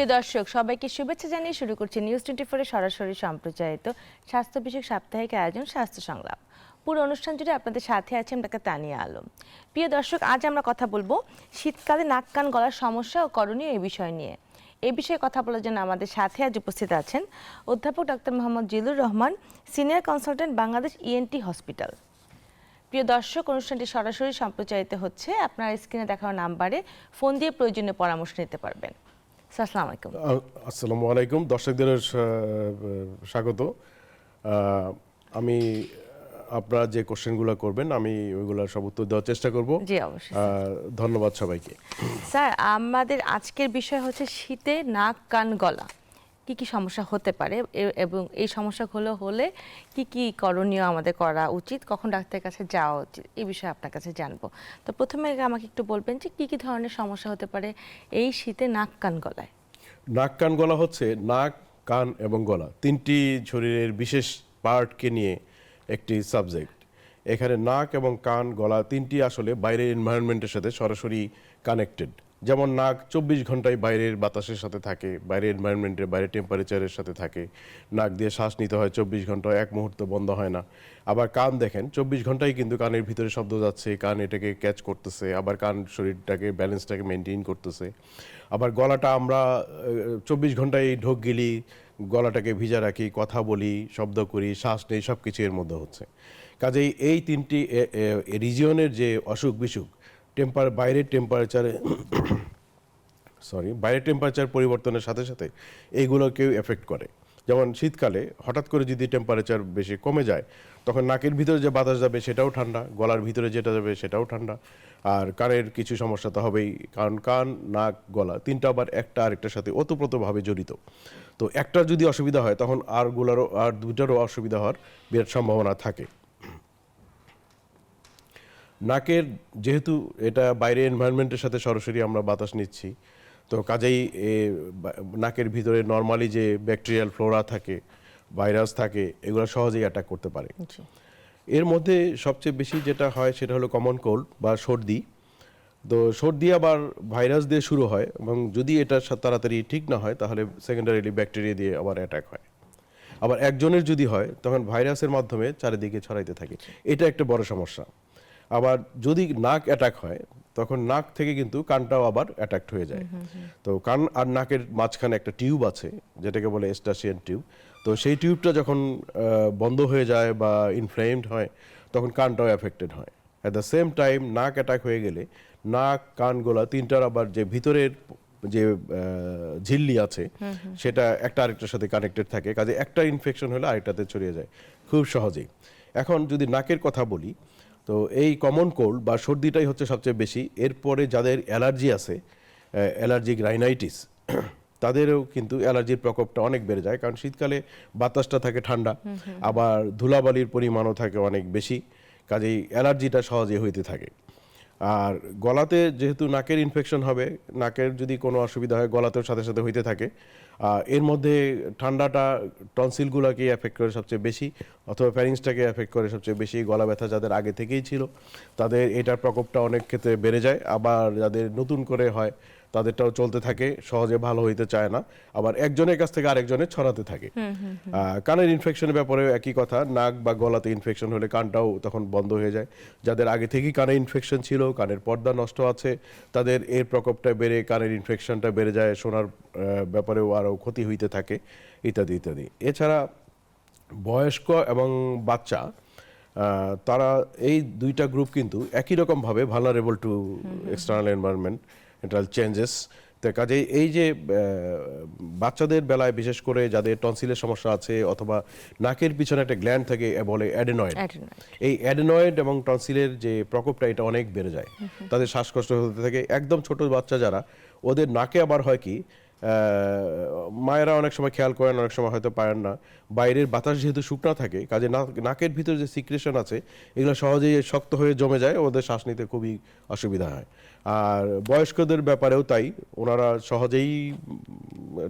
প্রিয় দর্শক সবাইকে শুভেচ্ছা জানিয়ে শুরু করছি নিউজ 24 এর সরাসরি সম্প্রচারিত স্বাস্থ্য বিষয়ক সাপ্তাহিক আয়োজন স্বাস্থ্য সংলাপ। পুরো অনুষ্ঠান জুড়ে আপনাদের সাথে আছেন ডাক্তার তানিয়া আলম। প্রিয় দর্শক, আজ আমরা কথা বলবো শীতকালে নাক কান গলার সমস্যা ও করণীয় এই বিষয় নিয়ে। এই বিষয়ে কথা বলার জন্য আমাদের সাথে আজ উপস্থিত আছেন অধ্যাপক doctor Mohammad Zillur Rahman, senior consultant, Bangladesh ENT hospital. প্রিয় দর্শক, অনুষ্ঠানটি সরাসরি সম্প্রচারিত হচ্ছে। আপনারা স্ক্রিনে দেখানো নাম্বারে ফোন দিয়ে প্রয়োজনীয় পরামর্শ নিতে পারবেন। আসসালামু আলাইকুম। আসসালামু আলাইকুম, দর্শকদের স্বাগত। আমি আপনারা যে কোশ্চেনগুলো করবেন আমি ওইগুলোর সব উত্তর দেওয়ার চেষ্টা করব। জি অবশ্যই। ধন্যবাদ সবাইকে। স্যার, আমাদের আজকের বিষয় হচ্ছে শীতে নাক কান গলা কি কি সমস্যা হতে পারে এবং এই সমস্যাগুলো হলে কি কি করণীয় আমাদের করা উচিত, কখন ডাক্তারের কাছে যাওয়া উচিত, এই বিষয়ে আপনার কাছে জানবো। তো প্রথমে আমাকে একটু বলবেন যে কি কি ধরনের সমস্যা হতে পারে এই শীতে নাক কান গলায়? নাক কান গলা হচ্ছে নাক, কান এবং গলা তিনটি শরীরের বিশেষ পার্টকে নিয়ে একটি সাবজেক্ট। এখানে নাক এবং কান, গলা তিনটি আসলে বাইরের এনভায়রনমেন্টের সাথে সরাসরি কানেক্টেড। যেমন নাক 24 ঘন্টায় বাইরের বাতাসের সাথে থাকে, বাইরের এনভায়রনমেন্টের, বাইরের টেম্পারেচারের সাথে থাকে। নাক দিয়ে শ্বাস নিতে হয় 24 ঘন্টা, এক মুহূর্ত বন্ধ হয় না। আবার কান দেখেন 24 ঘন্টায় কিন্তু কানের ভিতরে শব্দ যাচ্ছে, কান এটাকে ক্যাচ করতেছে, আবার কান শরীরটাকে ব্যালেন্সটাকে মেনটেন করতেছে। আবার গলাটা আমরা 24 ঘন্টায় ঢোক গিলি, গলাটাকে ভিজা রাখি, কথা বলি, শব্দ করি, শ্বাস নেই, সব কিছু এর মধ্যে হচ্ছে। কাজেই এই তিনটি রিজিয়নের যে অসুখ বিসুখ বাইরের টেম্পারেচার পরিবর্তনের সাথে সাথে এইগুলোকেও এফেক্ট করে। যেমন শীতকালে হঠাৎ করে যদি টেম্পারেচার বেশি কমে যায়, তখন নাকের ভিতরে যে বাতাস যাবে সেটাও ঠান্ডা, গলার ভিতরে যেটা যাবে সেটাও ঠান্ডা। আর কানের কিছু সমস্যা তো হবেই, কারণ কান, নাক, গলা তিনটা আবার একটা আরেকটার সাথে ওতপ্রোতভাবে জড়িত। তো একটার যদি অসুবিধা হয় তখন আর দুইটারও অসুবিধা হওয়ার বিরাট সম্ভাবনা থাকে। নাকের যেহেতু এটা বাইরে এনভায়রনমেন্টের সাথে সরাসরি আমরা বাতাস নিচ্ছি, তো কাজেই নাকের ভিতরে নর্মালি যে ব্যাকটেরিয়াল ফ্লোরা থাকে, ভাইরাস থাকে, এগুলো সহজেই অ্যাটাক করতে পারে। এর মধ্যে সবচেয়ে বেশি যেটা হয় সেটা হলো কমন কোল্ড বা সর্দি। তো সর্দি আবার ভাইরাস দিয়ে শুরু হয় এবং যদি এটা তাড়াতাড়ি ঠিক না হয় তাহলে সেকেন্ডারিলি ব্যাকটেরিয়া দিয়ে আবার অ্যাটাক হয়। আবার একজনের যদি হয় তখন ভাইরাসের মাধ্যমে চারিদিকে ছড়াইতে থাকে, এটা একটা বড় সমস্যা। আবার যদি নাক অ্যাটাক হয় তখন নাক থেকে কিন্তু কানটাও আবার অ্যাটাক হয়ে যায়। তো কান আর নাকের মাঝখানে একটা টিউব আছে যেটাকে বলে এস্টাসিয়ান টিউব। তো সেই টিউবটা যখন বন্ধ হয়ে যায় বা ইনফ্লেমড হয় তখন কানটাও অ্যাফেক্টেড হয়। অ্যাট দ্য সেম টাইম নাক অ্যাটাক হয়ে গেলে নাক, কান, গলা তিনটার আবার যে ভিতরের যে ঝিল্লি আছে সেটা একটা আরেকটার সাথে কানেক্টেড থাকে। কাজে একটা ইনফেকশন হলে আরেকটাতে ছড়িয়ে যায় খুব সহজেই। এখন যদি নাকের কথা বলি, তো এই কমন কোল্ড বা সর্দিটাই হচ্ছে সবচেয়ে বেশি। এরপরে যাদের অ্যালার্জি আছে, অ্যালার্জিক রাইনাইটিস, তাদেরও কিন্তু অ্যালার্জির প্রকোপটা অনেক বেড়ে যায়, কারণ শীতকালে বাতাসটা থাকে ঠান্ডা, আবার ধুলাবালির পরিমাণও থাকে অনেক বেশি। কাজেই অ্যালার্জিটা সহজে হইতে থাকে। আর গলাতে যেহেতু নাকের ইনফেকশন হবে, নাকের যদি কোনো অসুবিধা হয় গলাতেও সাথে সাথে হইতে থাকে। এর মধ্যে ঠান্ডাটা টনসিলগুলোকে এফেক্ট করে সবচেয়ে বেশি, অথবা ফ্যারিংসটাকে এফেক্ট করে সবচেয়ে বেশি। গলা ব্যথা যাদের আগে থেকেই ছিল তাদের এটার প্রকোপটা অনেক ক্ষেত্রে বেড়ে যায়। আবার যাদের নতুন করে হয় তাদেরটাও চলতে থাকে, সহজে ভালো হইতে চায় না, আবার একজনের কাছ থেকে আরেকজনের ছড়াতে থাকে। কানের ইনফেকশনের ব্যাপারেও একই কথা, নাক বা গলাতে ইনফেকশন হলে কানটাও তখন বন্ধ হয়ে যায়। যাদের আগে থেকেই কানে ইনফেকশন ছিল, কানের পর্দা নষ্ট আছে, তাদের এর প্রকোপটা বেড়ে কানের ইনফেকশনটা বেড়ে যায়, শোনার ব্যাপারেও আরও ক্ষতি হইতে থাকে, ইত্যাদি ইত্যাদি। এছাড়া বয়স্ক এবং বাচ্চা, তারা এই দুইটা গ্রুপ কিন্তু একই রকমভাবে vulnerable to external environment changes. তো কাজেই এই যে বাচ্চাদের বেলায় বিশেষ করে যাদের টনসিলের সমস্যা আছে অথবা নাকের পিছনে একটা গ্ল্যান্ড থাকে বলে অ্যাডেনয়েড, এই অ্যাডেনয়েড এবং টনসিলের যে প্রকোপটা এটা অনেক বেড়ে যায়, তাদের শ্বাসকষ্ট হতে থাকে। একদম ছোট বাচ্চা যারা, ওদের নাকে আবার হয় কি, মায়েরা অনেক সময় খেয়াল করেন, অনেক সময় হয়তো পারেন না, বাইরের বাতাস যেহেতু শুকনা থাকে, কাজে নাকের ভিতরে যে সিক্রেশন আছে এগুলো সহজেই শক্ত হয়ে জমে যায়, ওদের শ্বাস নিতে খুবই অসুবিধা হয়। আর বয়স্কদের ব্যাপারেও তাই, ওনারা সহজেই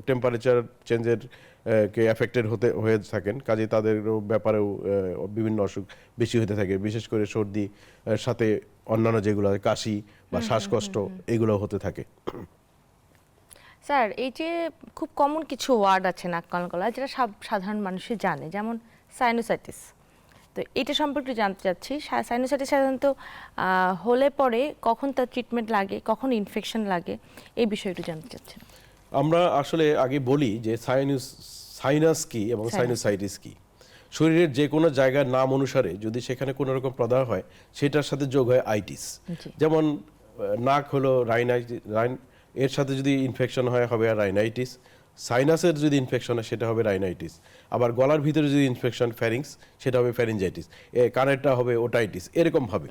টেম্পারেচার চেঞ্জের কে এফেক্টেড হয়ে থাকেন, কাজে তাদের ব্যাপারেও বিভিন্ন অসুখ বেশি হতে থাকে, বিশেষ করে সর্দি সাথে অন্যান্য যেগুলো কাশি বা শ্বাসকষ্ট এগুলো হতে থাকে। স্যার এই যে খুব কমন কিছু ওয়ার্ড আছে নাক কান গলা যেটা সাধারণ মানুষই জানে, যেমন সাইনোসাইটিস। তো এটা সম্পর্কে জানতে চাচ্ছি, সাইনোসাইটিস সাধারণত হলে পরে কখন তার ট্রিটমেন্ট লাগে, কখন ইনফেকশন লাগে, এই বিষয়ে একটু জানতে চাচ্ছি। আমরা আসলে আগে বলি যে সাইনাস কি এবং সাইনোসাইটিস কি। শরীরের যে কোনো জায়গার নাম অনুসারে যদি সেখানে কোনো রকম প্রদাহ হয় সেটার সাথে যোগ হয় আইটিস। যেমন নাক হলো এর সাথে যদি ইনফেকশন হয় হবে রাইনাইটিস। সাইনাসের যদি ইনফেকশন হয় সেটা হবে রাইনাইটিস। আবার গলার ভিতরে যদি ইনফেকশন ফ্যারিংস সেটা হবে ফ্যারিঞ্জাইটিস। কানেরটা হবে ওটাইটিস, এরকম ভাবে।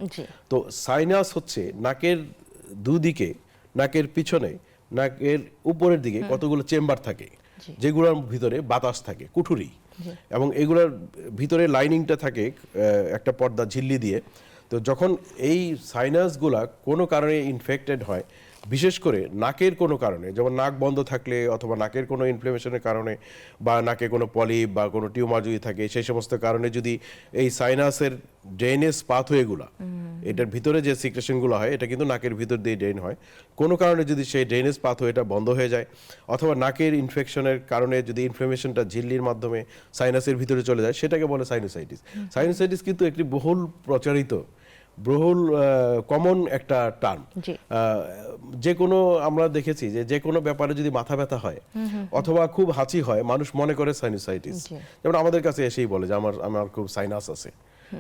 তো সাইনাস হচ্ছে নাকের দুদিকে, নাকের পিছনে, নাকের উপরের দিকে কতগুলো চেম্বার থাকে যেগুলোর ভিতরে বাতাস থাকে, কুঠুরি, এবং এগুলোর ভিতরে লাইনিংটা থাকে একটা পর্দা ঝিল্লি দিয়ে। তো যখন এই সাইনাসগুলা কোনো কারণে ইনফেক্টেড হয়, বিশেষ করে নাকের কোনো কারণে, যেমন নাক বন্ধ থাকলে অথবা নাকের কোনো ইনফ্লামেশনের কারণে বা নাকে কোনো পলিপ বা কোনো টিউমার যদি থাকে, সেই সমস্ত কারণে যদি এই সাইনাসের ড্রেনেজ পাথওয়েগুলো, এটার ভিতরে যে সিক্রেশনগুলো হয় এটা কিন্তু নাকের ভিতর দিয়ে ড্রেন হয়, কোনো কারণে যদি সেই ড্রেনেজ পাথওয়েটা বন্ধ হয়ে যায় অথবা নাকের ইনফেকশনের কারণে যদি ইনফ্লামেশনটা ঝিল্লির মাধ্যমে সাইনাসের ভিতরে চলে যায়, সেটাকে বলে সাইনোসাইটিস। সাইনোসাইটিস কিন্তু একটি বহুল প্রচারিত, কমন একটা টার্ম। যে কোনো, আমরা দেখেছি যে কোনো ব্যাপারে যদি মাথা ব্যথা হয় অথবা খুব হাঁচি হয়, মানুষ মনে করে সাইনোসাইটিস। যেমন আমাদের কাছে এসেই বলে যে আমার খুব সাইনাস আছে।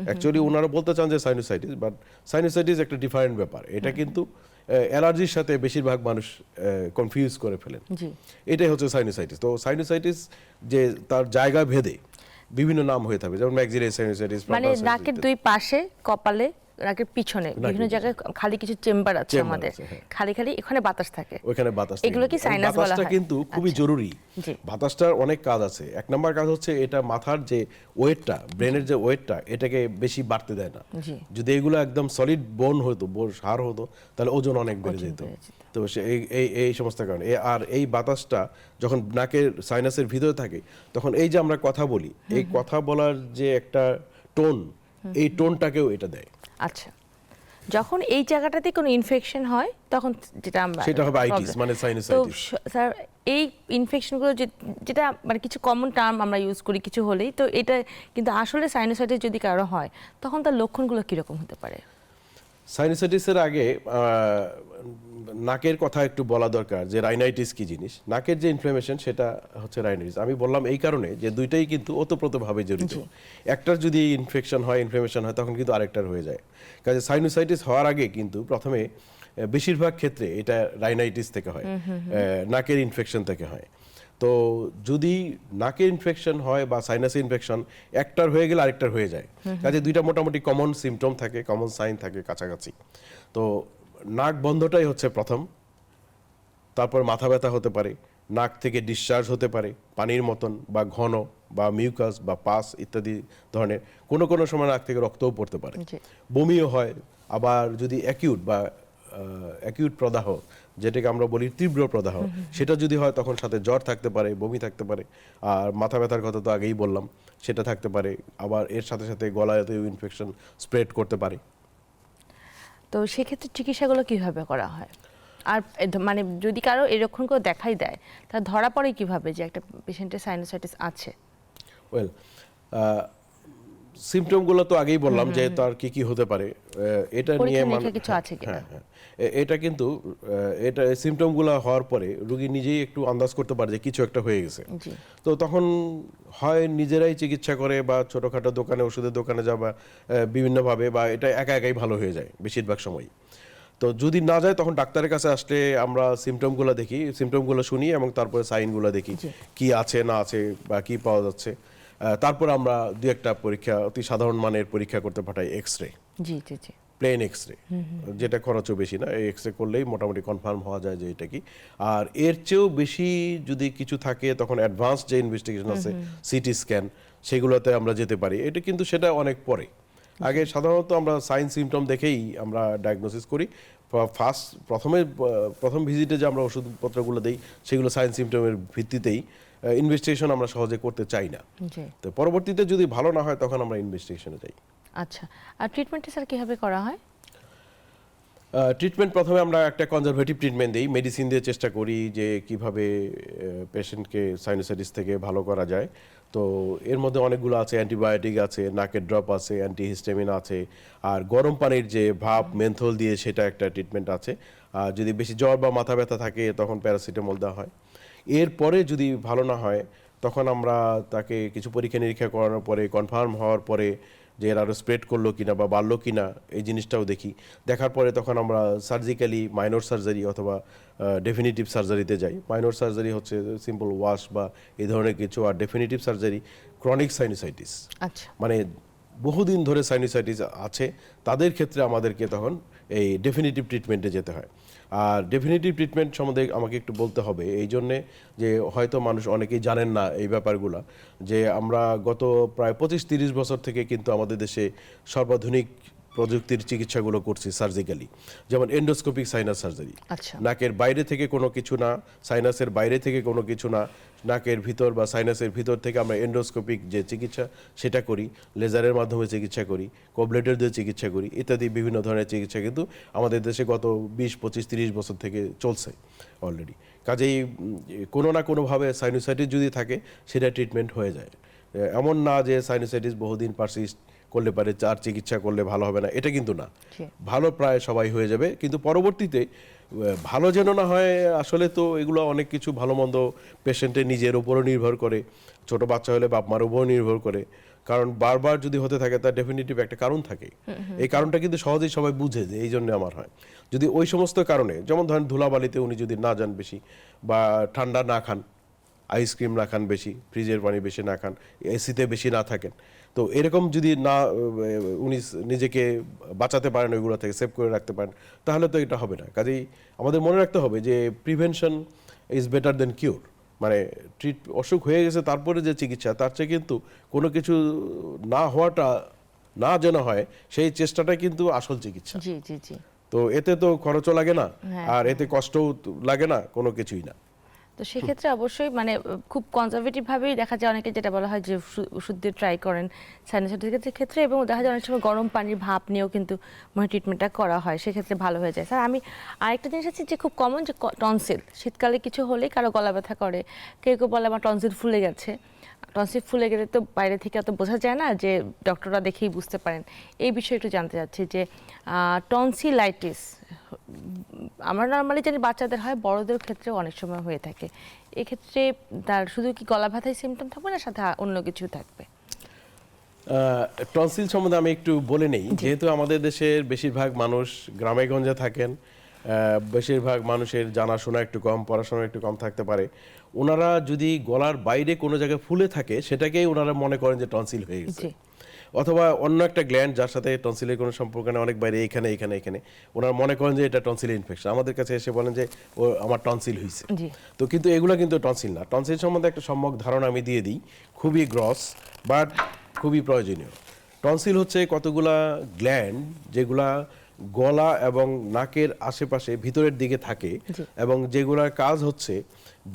অ্যাকচুয়ালি ওনারা বলতে চান যে সাইনোসাইটিস, বাট সাইনোসাইটিস একটা ডিফারেন্ট ব্যাপার। এটা কিন্তু অ্যালার্জির সাথে বেশিরভাগ মানুষ কনফিউজ করে ফেলেন। এটাই হচ্ছে সাইনোসাইটিস। তো সাইনোসাইটিস যে তার জায়গা ভেদে বিভিন্ন নাম হয়ে থাকে, যেমন ম্যাক্সিলারি সাইনোসাইটিস, মানে নাকের দুই পাশে, কপালে, নাকের পিছনে বিভিন্ন জায়গায় খালি কিছু চেম্বার আছে আমাদের, খালি খালি এখানে বাতাস থাকে, ওখানে বাতাস, এগুলো কি সাইনাস বলা হয়? কিন্তু খুবই জরুরি। বাতাসটার অনেক কাজ আছে। এক নম্বর কাজ হচ্ছে এটা মাথার যে ওয়েটটা, ব্রেনের যে ওয়েটটা, এটাকে বেশি বাড়তে দেয় না। যদি এগুলো একদম সলিড বোন হতো, হাড় হতো, তাহলে ওজন অনেক বেড়ে যেত। তো এই সমস্ত কারণে, আর এই বাতাসটা যখন নাকের সাইনাসের ভিতরে থাকে, তখন এই যে আমরা কথা বলি, এই কথা বলার যে একটা টোন, এই টোনটাকেও এটা দেয়। আচ্ছা, যখন এই জায়গাটাতে কোনো ইনফেকশন হয় তখন যেটা আমরা, সেটা হবে আইটিস, মানে সাইনোসাইটিস। তো স্যার এই ইনফেকশনগুলো যেটা মানে কিছু কমন টার্ম আমরা ইউজ করি কিছু হলেই, তো এটা কিন্তু আসলে সাইনোসাইটিস যদি কারো হয় তখন তার লক্ষণগুলো কীরকম হতে পারে? সাইনোসাইটিসের আগে নাকের কথা একটু বলা দরকার যে রাইনাইটিস কি জিনিস। নাকের যে ইনফ্লামেশন সেটা হচ্ছে রাইনাইটিস। আমি বললাম এই কারণে যে দুইটাই কিন্তু ওতপ্রোতভাবে জড়িত। একটার যদি ইনফেকশন হয়, ইনফ্লামেশন হয়, তখন কিন্তু আরেকটার হয়ে যায়। কাজে সাইনোসাইটিস হওয়ার আগে কিন্তু প্রথমে বেশিরভাগ ক্ষেত্রে এটা রাইনাইটিস থেকে হয়, নাকের ইনফেকশন থেকে হয়। তো যদি নাকের ইনফেকশন হয় বা সাইনাসে ইনফেকশন, একটার হয়ে গেলে আরেকটার হয়ে যায়। কাজে দুইটা মোটামুটি কমন সিমটম থাকে, কমন সাইন থাকে কাছাকাছি। তো নাক বন্ধটাই হচ্ছে প্রথম, তারপর মাথা ব্যথা হতে পারে, নাক থেকে ডিসচার্জ হতে পারে পানির মতন বা ঘন বা মিউকাস বা পাস ইত্যাদি ধরনের। কোনো কোনো সময় নাক থেকে রক্তও পড়তে পারে, বমিও হয়। আবার যদি অ্যাকিউট প্রদাহ, যেটাকে আমরা বলি তীব্র প্রদাহ, সেটা যদি হয় তখন সাথে জ্বর থাকতে পারে, বমি থাকতে পারে, আর মাথা ব্যথার কথা তো আগেই বললাম, সেটা থাকতে পারে। আবার এর সাথে সাথে গলাতেও ইনফেকশন স্প্রেড করতে পারে। তো সেক্ষেত্রে চিকিৎসাগুলো কিভাবে করা হয়? আর মানে যদি কারো এরকম করে দেখাই দেয়, তা ধরা পড়ে কিভাবে যে একটা পেশেন্টের সাইনোসাইটিস আছে? ওয়েল, সিমটমগুলো তো আগেই বললাম যে তার কি কি হতে পারে। এটা নিয়ে কিছু আছে কিনা, এটা কিন্তু এটা সিমটমগুলো হওয়ার পরে রোগী নিজেই একটু আন্দাজ করতে পারে যে কিছু একটা হয়ে গেছে। তো তখন হয় নিজেরাই চিকিৎসা করে বা ছোটখাটো দোকানে, ওষুধের দোকানে যাবা বিভিন্নভাবে, বা এটা একা একাই ভালো হয়ে যায় বেশিরভাগ সময়। তো যদি না যায় তখন ডাক্তারের কাছে আসলে আমরা সিমটমগুলো দেখি, সিমটমগুলো শুনি এবং তারপরে সাইনগুলো দেখি কি আছে না আছে বা কি পাওয়া যাচ্ছে। তারপর আমরা দু একটা পরীক্ষা, অতি সাধারণ মানের পরীক্ষা করতে পাঠাই, এক্সরে, প্লেন এক্সরে, যেটা খরচও বেশি না। এই এক্সরে করলেই মোটামুটি কনফার্ম হওয়া যায় যে এটা কি। আর এর চেয়েও বেশি যদি কিছু থাকে তখন অ্যাডভান্স যে ইনভেস্টিগেশন আছে, সিটি স্ক্যান, সেগুলোতে আমরা যেতে পারি। এটা কিন্তু সেটা অনেক পরে। আগে সাধারণত আমরা সাইন সিমটম দেখেই আমরা ডায়াগনোসিস করি। প্রথম ভিজিটে যে আমরা ওষুধপত্রগুলো দিই সেগুলো সাইন সিমটমের ভিত্তিতেই, ইনভেস্টিগেশন আমরা সহজে করতে চাই না। তো পরবর্তীতে যদি ভালো না হয় তখন আমরা ইনভেস্টিগেশনে যাই। আচ্ছা, আর ট্রিটমেন্টটা স্যার কিভাবে করা হয়? ট্রিটমেন্ট প্রথমে আমরা একটা কনজারভেটিভ ট্রিটমেন্ট দিই, মেডিসিন দিয়ে চেষ্টা করি যে কিভাবে পেশেন্টকে সাইনোসাইটিস থেকে ভালো করা যায়। তো এর মধ্যে অনেকগুলো আছে, অ্যান্টিবায়োটিক আছে, নাকের ড্রপ আছে, অ্যান্টিহিস্টামিন আছে, আর গরম পানির যে ভাপ মেন্থল দিয়ে সেটা একটা ট্রিটমেন্ট আছে। আর যদি বেশি জ্বর বা মাথা ব্যথা থাকে তখন প্যারাসিটামল দেওয়া হয়। এরপরে যদি ভালো না হয় তখন আমরা তাকে কিছু পরীক্ষা নিরীক্ষা করানোর পরে কনফার্ম হওয়ার পরে যে এর আরও স্প্রেড করলো কিনা বা বাড়লো কিনা এই জিনিসটাও দেখি। দেখার পরে তখন আমরা সার্জিক্যালি মাইনর সার্জারি অথবা ডেফিনিটিভ সার্জারিতে যাই। মাইনর সার্জারি হচ্ছে সিম্পল ওয়াশ বা এই ধরনের কিছু, আর ডেফিনিটিভ সার্জারি ক্রনিক সাইনোসাইটিস, আচ্ছা, মানে বহুদিন ধরে সাইনোসাইটিস আছে তাদের ক্ষেত্রে আমাদেরকে তখন এই ডেফিনিটিভ ট্রিটমেন্টে যেতে হয়। আর ডেফিনিটিভ ট্রিটমেন্ট সম্বন্ধে আমাকে একটু বলতে হবে এই জন্যে যে হয়তো মানুষ অনেকেই জানেন না এই ব্যাপারগুলো, যে আমরা গত প্রায় 25-30 বছর থেকে কিন্তু আমাদের দেশে সর্বাধুনিক প্রযুক্তির চিকিৎসাগুলো করছি সার্জিক্যালি, যেমন এন্ডোস্কোপিক সাইনাস সার্জারি। আচ্ছা, নাকের বাইরে থেকে কোনো কিছু না, সাইনাসের বাইরে থেকে কোনো কিছু না, নাকের ভিতর বা সাইনাসের ভিতর থেকে আমরা এন্ডোস্কোপিক যে চিকিৎসা সেটা করি, লেজারের মাধ্যমে চিকিৎসা করি, কোবলেটের দিয়ে চিকিৎসা করি, ইত্যাদি বিভিন্ন ধরনের চিকিৎসা কিন্তু আমাদের দেশে গত 20-25-30 বছর থেকে চলছে অলরেডি। কাজেই কোনো না কোনোভাবে সাইনোসাইটিস যদি থাকে সেটা ট্রিটমেন্ট হয়ে যায়। এমন না যে সাইনোসাইটিস বহুদিন পারসিস্ট করলে পারে আর চিকিৎসা করলে ভালো হবে না, এটা কিন্তু না। জি। ভালো প্রায় সবাই হয়ে যাবে, কিন্তু পরবর্তীতে ভালো যেন না হয়, আসলে তো এগুলো অনেক কিছু ভালো মন্দ পেশেন্টের নিজের উপরও নির্ভর করে, ছোট বাচ্চা হলে বাপ মার উপরও নির্ভর করে, কারণ বারবার যদি হতে থাকে তার ডেফিনিটিভ একটা কারণ থাকে। এই কারণটা কিন্তু সহজেই সবাই বুঝে যে এই জন্য আমার হয়। যদি ওই সমস্ত কারণে, যেমন ধরেন ধুলাবালিতে উনি যদি না যান বেশি, বা ঠান্ডা না খান, আইসক্রিম না খান বেশি, ফ্রিজের পানি বেশি না খান, এসিতে বেশি না থাকেন, তো এরকম যদি না উনি নিজেকে বাঁচাতে পারেন, ওইগুলো থেকে সেভ করে রাখতে পারেন, তাহলে তো এটা হবে না। কাজেই আমাদের মনে রাখতে হবে যে প্রিভেনশন ইজ বেটার দেন কিউর, মানে অসুখ হয়ে গেছে তারপরে যে চিকিৎসা, তার চেয়ে কিন্তু কোনো কিছু না হওয়াটা, না যেন হয় সেই চেষ্টাটা কিন্তু আসল চিকিৎসা। জি জি জি। তো এতে তো খরচও লাগে না, হ্যাঁ, আর এতে কষ্টও লাগে না, কোনো কিছুই না। তো সেক্ষেত্রে অবশ্যই মানে খুব কনজারভেটিভ ভাবেই দেখা যায়, অনেকে যেটা বলা হয় যে ওষুধ দিয়ে ট্রাই করেন সাইনোসাইটিসের ক্ষেত্রে, এবং দেখা যায় অনেক সময় গরম পানির ভাপ নিয়েও কিন্তু মানে ট্রিটমেন্টটা করা হয়, সেক্ষেত্রে ভালো হয়ে যায়। স্যার, আমি আরেকটা জিনিস আছে যে খুব কমন, যে টনসিল, শীতকালে কিছু হলেই কারো গলা ব্যথা করে, কেউ কেউ বলে আমার টনসিল ফুলে গেছে। টনসিল ফুলে গেলে তো বাইরে থেকে অত বোঝা যায় না, যে ডক্টররা দেখেই বুঝতে পারেন। এই বিষয়ে একটু জানতে চাচ্ছি যে টনসিলাইটিস আমরা নর্মালি জানি বাচ্চাদের হয়, বড়দের ক্ষেত্রেও অনেক সময় হয়ে থাকে। এক্ষেত্রে তার শুধু কি গলা ব্যথায় সিমটম থাকবে না, সাথে অন্য কিছু থাকবে? টনসিল সম্বন্ধে আমি একটু বলে নেই। যেহেতু আমাদের দেশের বেশিরভাগ মানুষ গ্রামে গঞ্জে থাকেন, বেশিরভাগ মানুষের জানাশোনা একটু কম, পড়াশোনা একটু কম থাকতে পারে, ওনারা যদি গলার বাইরে কোনো জায়গায় ফুলে থাকে সেটাকেই ওনারা মনে করেন যে টনসিল হয়ে গেছে, জি অথবা অন্য একটা গ্ল্যান্ড যার সাথে টনসিলের কোনো সম্পর্ক নেই, অনেক বাইরে, এখানে এখানে এখানে, ওনারা মনে করেন যে এটা টনসিলের ইনফেকশন, আমাদের কাছে এসে বলেন যে ও আমার টনসিল হয়েছে। জি তো কিন্তু এগুলো কিন্তু টনসিল না। টনসিল সম্বন্ধে একটা সম্যক ধারণা আমি দিয়ে দিই, খুবই গ্রস বাট খুবই প্রয়োজনীয়। টনসিল হচ্ছে কতগুলা গ্ল্যান্ড যেগুলা গলা এবং নাকের আশেপাশে ভিতরের দিকে থাকে, জি। এবং যেগুলার কাজ হচ্ছে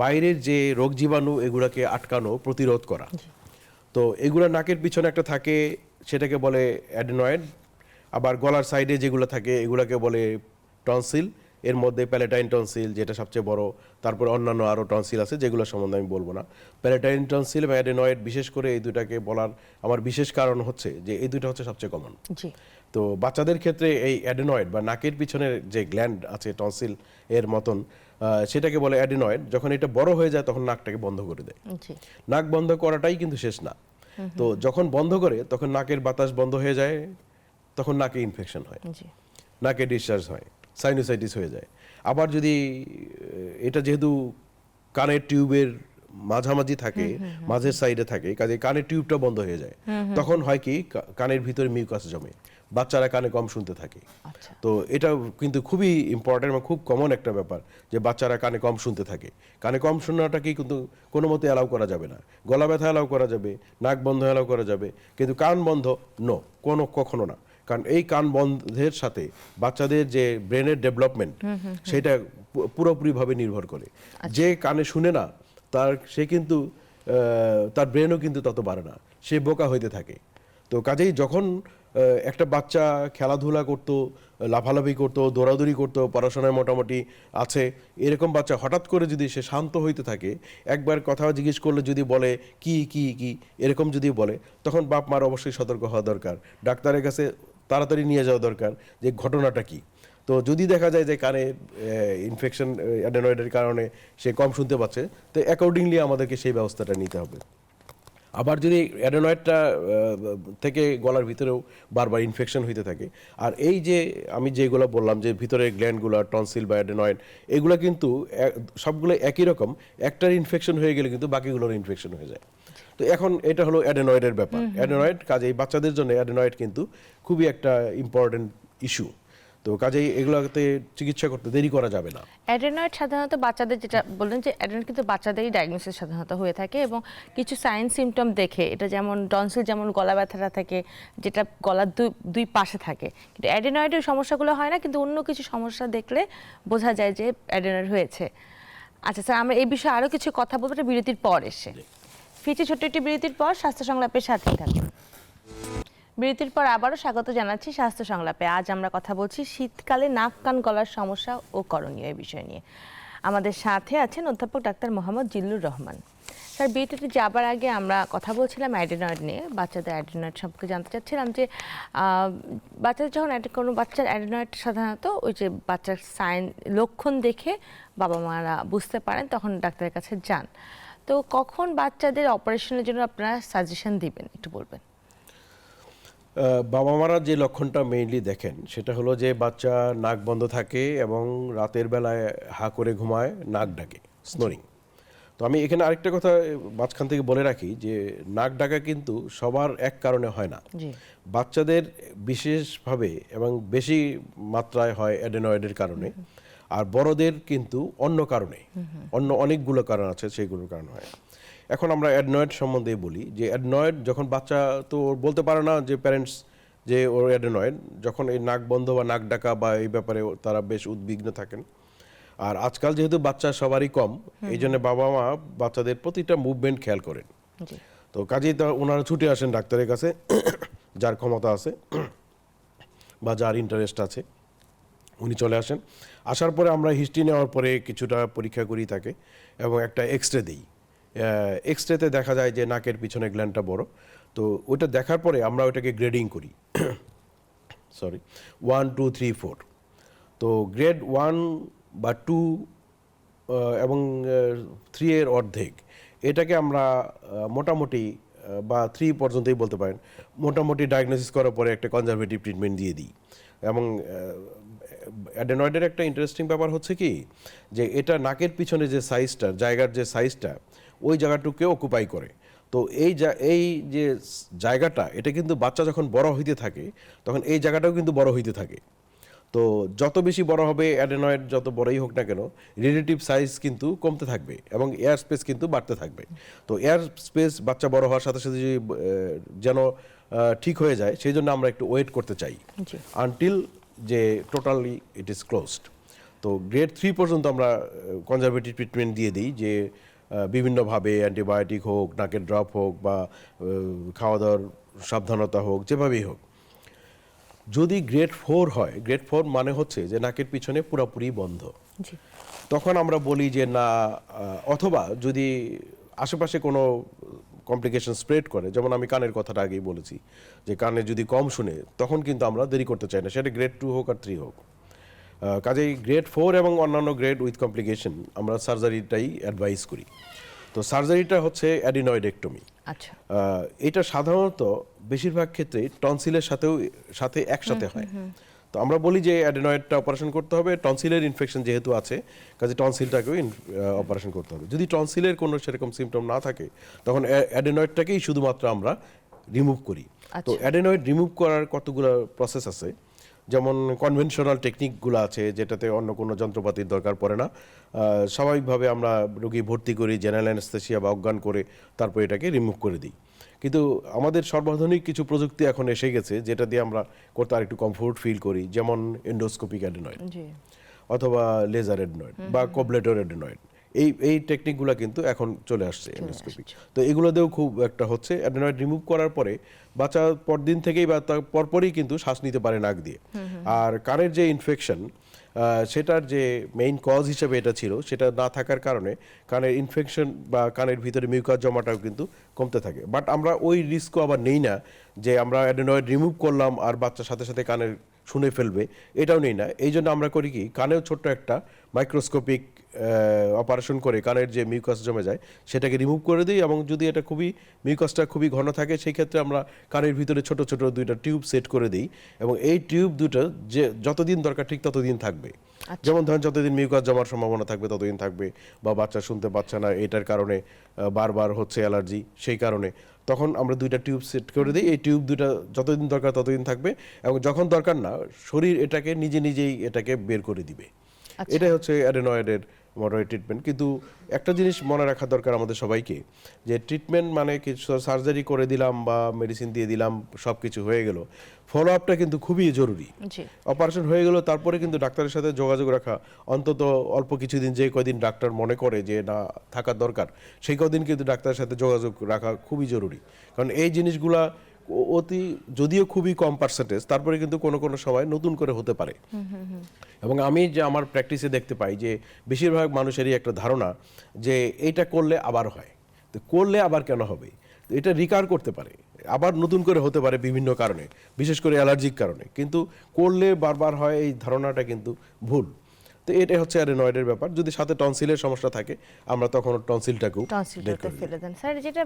বাইরের যে রোগ জীবাণু এগুলাকে আটকানো, প্রতিরোধ করা। তো এগুলো নাকের পিছনে একটা থাকে, সেটাকে বলে অ্যাডেনয়েড। আবার গলার সাইডে যেগুলো থাকে এগুলোকে বলে টনসিল। এর মধ্যে প্যালেটাইন টনসিল যেটা সবচেয়ে বড়, তারপরে অন্যান্য আরও টনসিল আছে যেগুলো সম্বন্ধে আমি বলবো না। প্যালেটাইন টনসিল এবং অ্যাডেনয়েড, বিশেষ করে এই দুটাকে বলার আমার বিশেষ কারণ হচ্ছে যে এই দুটো হচ্ছে সবচেয়ে কমন। জি তো বাচ্চাদের ক্ষেত্রে এই অ্যাডেনয়েড বা নাকের পিছনের যে গ্ল্যান্ড আছে টনসিল এর মতন, সেটাকে বলে অ্যাডেনয়েড। যখন এটা বড় হয়ে যায় তখন নাকটাকে বন্ধ করে দেয়। জি নাক বন্ধ করাটাই কিন্তু শেষ না। তো যখন বন্ধ করে তখন নাকের বাতাস বন্ধ হয়ে যায়, তখন নাকে ইনফেকশন হয়, জি নাকে ডিসচার্জ হয়, সাইনোসাইটিস হয়ে যায়। আবার যদি এটা যেহেতু কানের টিউবের মাঝামাঝি থাকে, মাঝের সাইডে থাকে, কাজে কানের টিউবটা বন্ধ হয়ে যায়, তখন হয় কি কানের ভিতরে মিউকাস জমে, বাচ্চারা কানে কম শুনতে থাকে। আচ্ছা তো এটা কিন্তু খুবই ইম্পর্টেন্ট এবং খুব কমন একটা ব্যাপার যে বাচ্চারা কানে কম শুনতে থাকে। কানে কম শোনাটাকে কিন্তু কোনো মতে অ্যালাউ করা যাবে না। গলা ব্যথা অ্যালাউ করা যাবে, নাক বন্ধ অ্যালাউ করা যাবে, কিন্তু কান বন্ধ নো, কখনো না। কারণ এই কান বন্ধের সাথে বাচ্চাদের যে ব্রেনের ডেভেলপমেন্ট সেটা পুরোপুরিভাবে নির্ভর করে। যে কানে শুনে না সে কিন্তু তার ব্রেনও কিন্তু তত বাড়ে না, সে বোকা হইতে থাকে। তো কাজেই যখন একটা বাচ্চা খেলাধুলা করতো, লাফালাফি করতো, দৌড়াদৌড়ি করতো, পড়াশোনায় মোটামুটি আছে, এরকম বাচ্চা হঠাৎ করে যদি সে শান্ত হইতে থাকে, একবার কথা জিজ্ঞেস করলে যদি বলে কি কি কি এরকম যদি বলে, তখন বাপ মার অবশ্যই সতর্ক হওয়া দরকার, ডাক্তারের কাছে তাড়াতাড়ি নিয়ে যাওয়া দরকার যে ঘটনাটা কি। তো যদি দেখা যায় যে কানে ইনফেকশন অ্যাডেনয়েডের কারণে সে কম শুনতে পাচ্ছে, তো অ্যাকর্ডিংলি আমাদেরকে সেই ব্যবস্থাটা নিতে হবে। আবার যদি অ্যাডেনয়েডটা থেকে গলার ভিতরেও বারবার ইনফেকশন হইতে থাকে, আর এই যে আমি যেগুলো বললাম যে ভিতরে গ্ল্যান্ডগুলো, টনসিল বা অ্যাডেনয়েড, এগুলো কিন্তু সবগুলো একই রকম, একটার ইনফেকশন হয়ে গেলে কিন্তু বাকিগুলোর ইনফেকশন হয়ে যায়। তো এখন এটা হলো অ্যাডেনয়েডের ব্যাপার। অ্যাডেনয়েড কাজেই বাচ্চাদের জন্য অ্যাডেনয়েড কিন্তু খুবই একটা ইম্পর্টেন্ট ইস্যু। তো কাজেই এগুলোতে চিকিৎসা করতে দেরি করা যাবে না। অ্যাডেনয়েড সাধারণত বাচ্চাদের, যেটা বললেন যে অ্যাডেনয়েড কিন্তু বাচ্চাদেরই ডায়াগনোসিস সাধারণত হয়ে থাকে, এবং কিছু সাইন সিমটম দেখে, এটা যেমন টনসিল যেমন গলা ব্যথাটা থাকে যেটা গলার দুই পাশে থাকে, কিন্তু অ্যাডেনয়েডের সমস্যাগুলো হয় না, কিন্তু অন্য কিছু সমস্যা দেখলে বোঝা যায় যে অ্যাডেনয়েড হয়েছে। আচ্ছা স্যার, আমরা এই বিষয়ে আরও কিছু কথা বলবো বিরতির পর এসে। ফিরছি ছোট্ট একটি বিরতির পর, স্বাস্থ্য সংলাপের সাথেই থাকুন। বিরতির পর আবারও স্বাগত জানাচ্ছি স্বাস্থ্য সংলাপে। আজ আমরা কথা বলছি শীতকালে নাক কান গলার সমস্যা ও করণীয় এই বিষয় নিয়ে। আমাদের সাথে আছেন অধ্যাপক ডাক্তার মোহাম্মদ জিল্লুর রহমান। স্যার, বিরতিতে যাবার আগে আমরা কথা বলছিলাম অ্যাডেনয়েড নিয়ে, বাচ্চাদের অ্যাডেনয়েড সম্পর্কে জানতে চাচ্ছিলাম যে বাচ্চাদের যখন কোনো বাচ্চার অ্যাডেনয়েড সাধারণত ওই যে বাচ্চার লক্ষণ দেখে বাবা মারা বুঝতে পারেন, তখন ডাক্তারের কাছে যান। তো কখন বাচ্চাদের অপারেশনের জন্য আপনারা সাজেশন দিবেন একটু বলবেন? বাবা মারা যে লক্ষণটা মেইনলি দেখেন সেটা হলো যে বাচ্চা নাক বন্ধ থাকে এবং রাতের বেলায় হা করে ঘুমায়, নাক ডাকে, স্নোরিং। তো আমি এখানে আরেকটা কথা মাঝখান থেকে বলে রাখি যে নাক ডাকা কিন্তু সবার এক কারণে হয় না। বাচ্চাদের বিশেষভাবে এবং বেশি মাত্রায় হয় অ্যাডেনয়েডের কারণে, আর বড়দের কিন্তু অন্য কারণে, অন্য অনেকগুলো কারণ আছে, সেইগুলোর কারণে হয়। এখন আমরা অ্যাডেনয়েড সম্বন্ধে বলি যে অ্যাডেনয়েড যখন বাচ্চা তো বলতে পারে না যে প্যারেন্টস যে ওর অ্যাডেনয়েড, যখন এই নাক বন্ধ বা নাক ডাকা বা এই ব্যাপারে তারা বেশ উদ্বিগ্ন থাকেন। আর আজকাল যেহেতু বাচ্চা সবারই কম, এই জন্য বাবা মা বাচ্চাদের প্রতিটা মুভমেন্ট খেয়াল করেন। তো কাজেই তা ওনারা ছুটে আসেন ডাক্তারের কাছে, যার ক্ষমতা আছে বা যার ইন্টারেস্ট আছে উনি চলে আসেন। আসার পরে আমরা হিস্ট্রি নেওয়ার পরে কিছুটা পরীক্ষা করি তাকে এবং একটা এক্সরে দিই। এক্সরেতে দেখা যায় যে নাকের পিছনে গ্ল্যান্ডটা বড়। তো ওইটা দেখার পরে আমরা ওইটাকে গ্রেডিং করি, 1, 2, 3, 4। তো গ্রেড 1 বা 2 এবং 3 এর অর্ধেক, এটাকে আমরা মোটামুটি বা 3 পর্যন্তই বলতে পারেন, মোটামুটি ডায়াগনোসিস করার পরে একটা কনজারভেটিভ ট্রিটমেন্ট দিয়ে দিই। এবং অ্যাডেনয়েডের একটা ইন্টারেস্টিং ব্যাপার হচ্ছে কি যে এটা নাকের পিছনে যে সাইজটা, জায়গার যে সাইজটা, ওই জায়গাটুকে অকুপাই করে। তো এই যে জায়গাটা, এটা কিন্তু বাচ্চা যখন বড় হইতে থাকে তখন এই জায়গাটাও কিন্তু বড় হইতে থাকে। তো যত বেশি বড় হবে অ্যাডেনয়েড, যত বড়ই হোক না কেন, রিলেটিভ সাইজ কিন্তু কমতে থাকবে এবং এয়ার স্পেস কিন্তু বাড়তে থাকবে। তো এয়ার স্পেস বাচ্চা বড় হওয়ার সাথে সাথে যেন ঠিক হয়ে যায়, সেই জন্য আমরা একটু ওয়েট করতে চাই আনটিল যে টোটালি ইট ইজ ক্লোজড। তো গ্রেড 3 পর্যন্ত আমরা কনজারভেটিভ ট্রিটমেন্ট দিয়ে দিই, যে বিভিন্নভাবে অ্যান্টিবায়োটিক হোক, নাকের ড্রপ হোক, বা খাওয়া দাওয়ার সাবধানতা হোক, যেভাবেই হোক। যদি গ্রেড 4 হয়, গ্রেড 4 মানে হচ্ছে যে নাকের পিছনে পুরোপুরি বন্ধ, তখন আমরা বলি যে না, অথবা যদি আশেপাশে কোনো কমপ্লিকেশন স্প্রেড করে, যেমন আমি কানের কথাটা আগেই বলেছি যে কানে যদি কম শুনে, তখন কিন্তু আমরা দেরি করতে চাই না, সেটা গ্রেড 2 হোক আর 3 হোক। কাজেই গ্রেড 4 এবং অন্যান্য গ্রেড উইথ কমপ্লিকেশন আমরা সার্জারিটাই অ্যাডভাইস করি। তো সার্জারিটা হচ্ছে অ্যাডিনয়েডেক্টমি। আচ্ছা, এটা সাধারণত বেশিরভাগ ক্ষেত্রে টনসিলের সাথে একসাথে হয়। তো আমরা বলি যে অ্যাডেনয়েডটা অপারেশন করতে হবে, টনসিলের ইনফেকশন যেহেতু আছে, কাজে টনসিলটাকেও অপারেশন করতে হবে। যদি টনসিলের কোনো সেরকম সিমটম না থাকে, তখন অ্যাডেনয়েডটাকেই শুধুমাত্র আমরা রিমুভ করি। তো অ্যাডেনয়েড রিমুভ করার কতগুলো প্রসেস আছে, যেমন কনভেনশনাল টেকনিকগুলো আছে যেটাতে অন্য কোনো যন্ত্রপাতির দরকার পড়ে না। স্বাভাবিকভাবে আমরা রোগী ভর্তি করি, জেনারেল অ্যানেস্থেসিয়া বা অজ্ঞান করে তারপর এটাকে রিমুভ করে দিই। কিন্তু আমাদের সর্বাধুনিক কিছু প্রযুক্তি এখন এসে গেছে যেটা দিয়ে আমরা করতে আর একটু কমফোর্ট ফিল করি, যেমন এন্ডোস্কোপিক অ্যাডেনয়েড অথবা লেজার অ্যাডেনয়েড বা কোবলেটর অ্যাডেনয়েড। এই টেকনিকগুলো কিন্তু এখন চলে আসছে এন্ডোস্কোপি। তো এগুলোতেও খুব একটা হচ্ছে অ্যাডেনয়েড রিমুভ করার পরে বাচ্চা পরদিন থেকেই বা তার পরপরই কিন্তু শ্বাস নিতে পারে নাক দিয়ে। আর কানের যে ইনফেকশন সেটার যে মেইন কজ হিসেবে এটা ছিল, সেটা না থাকার কারণে কানের ইনফেকশন বা কানের ভিতরে মিউকাস জমাটাও কিন্তু কমতে থাকে। বাট আমরা ওই রিস্কও আবার নেই না যে আমরা অ্যাডেনয়েড রিমুভ করলাম আর বাচ্চার সাথে সাথে কানের শুনে ফেলবে, এটাও নেই না। এই জন্য আমরা করি কি, কানেও ছোট্ট একটা মাইক্রোস্কোপিক অপারেশন করে কানের যে মিউকাস জমে যায় সেটাকে রিমুভ করে দিই, এবং যদি এটা মিউকাসটা খুবই ঘন থাকে সেই ক্ষেত্রে আমরা কানের ভিতরে ছোট ছোট দুইটা টিউব সেট করে দিই, এবং এই টিউব দুটো যে যতদিন দরকার ঠিক ততদিন থাকবে। যেমন ধরেন যতদিন মিউকাস জমার সম্ভাবনা থাকবে ততদিন থাকবে, বা বাচ্চা শুনতে পাচ্ছে না এটার কারণে বারবার হচ্ছে অ্যালার্জি, সেই কারণে তখন আমরা দুইটা টিউব সেট করে দিই। এই টিউব দুটা যতদিন দরকার ততদিন থাকবে, এবং যখন দরকার না শরীর এটাকে নিজেই এটাকে বের করে দিবে। এটাই হচ্ছে অ্যাডেনয়েডের মডারেট ট্রিটমেন্ট। কিন্তু একটা জিনিস মনে রাখা দরকার আমাদের সবাইকে, যে ট্রিটমেন্ট মানে কিছু সার্জারি করে দিলাম বা মেডিসিন দিয়ে দিলাম সব কিছু হয়ে গেল, ফলো আপটা কিন্তু খুবই জরুরি। অপারেশন হয়ে গেল তারপরে কিন্তু ডাক্তারের সাথে যোগাযোগ রাখা, অন্তত অল্প কিছুদিন যে কয়দিন ডাক্তার মনে করে যে না থাকার দরকার সেই কদিন কিন্তু ডাক্তারের সাথে যোগাযোগ রাখা খুবই জরুরি। কারণ এই জিনিসগুলা অতি যদিও খুবই কম পার্সেন্টেজ, তারপরে কিন্তু কোনো কোনো সময় নতুন করে হতে পারে। এবং আমি যে আমার প্র্যাকটিসে দেখতে পাই যে বেশিরভাগ মানুষেরই একটা ধারণা যে এইটা করলে আবার হয়, তো করলে আবার কেন হবে, এটা রিকার করতে পারে, আবার নতুন করে হতে পারে বিভিন্ন কারণে, বিশেষ করে অ্যালার্জিক কারণে, কিন্তু করলে বারবার হয় এই ধারণাটা কিন্তু ভুল। তো এটা হচ্ছে অ্যাডেনয়েডের ব্যাপার। যদি সাথে টনসিলের সমস্যা থাকে আমরা তখন টনসিলটাকেও ফেলে দেন। স্যার যেটা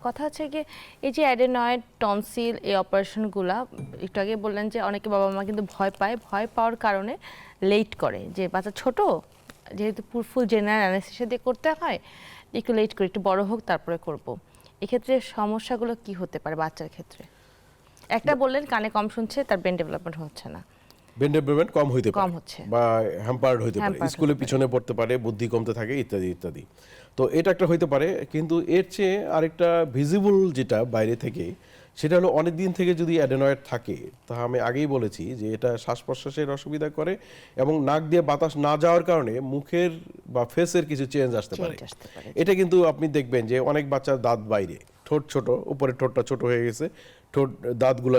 কথা হচ্ছে কি, এই যে অ্যাডেনয়েড টনসিল এই অপারেশনগুলা একটু আগে বললেন যে অনেকে বাবা মা কিন্তু ভয় পাওয়ার কারণে লেট করে, যে বাচ্চা ছোট যেহেতু ফুল জেনারেল অ্যানেস্থেসিয়া দিয়ে করতে হয়, একটু লেট করে একটু বড় হোক তারপরে করব। এক্ষেত্রে সমস্যাগুলো কি হতে পারে বাচ্চার ক্ষেত্রে? একটা বললেন কানে কম শুনছে, তার ব্রেন ডেভেলপমেন্ট হচ্ছে না, ব্রেন ডেভেলপমেন্ট কম হইতে পারে বা হ্যাম্পার্ড হইতে পারে, স্কুলে পিছনে পড়তে পারে, বুদ্ধি কমতে থাকে ইত্যাদি ইত্যাদি। তো এটা একটা হইতে পারে। কিন্তু এর চেয়ে আরেকটা ভিজিবল যেটা বাইরে থেকে, সেটা হলো অনেক দিন থেকে যদি অ্যাডেনয়েড থাকে, তা আমি আগেই বলেছি যে এটা শ্বাস প্রশ্বাসের অসুবিধা করে, এবং নাক দিয়ে বাতাস না যাওয়ার কারণে মুখের বা ফেসের কিছু চেঞ্জ আসতে পারে। এটা কিন্তু আপনি দেখবেন যে অনেক বাচ্চার দাঁত বাইরে, ঠোঁট ছোট, উপরের ঠোঁটটা ছোট হয়ে গেছে, ঠোঁট দাঁতগুলো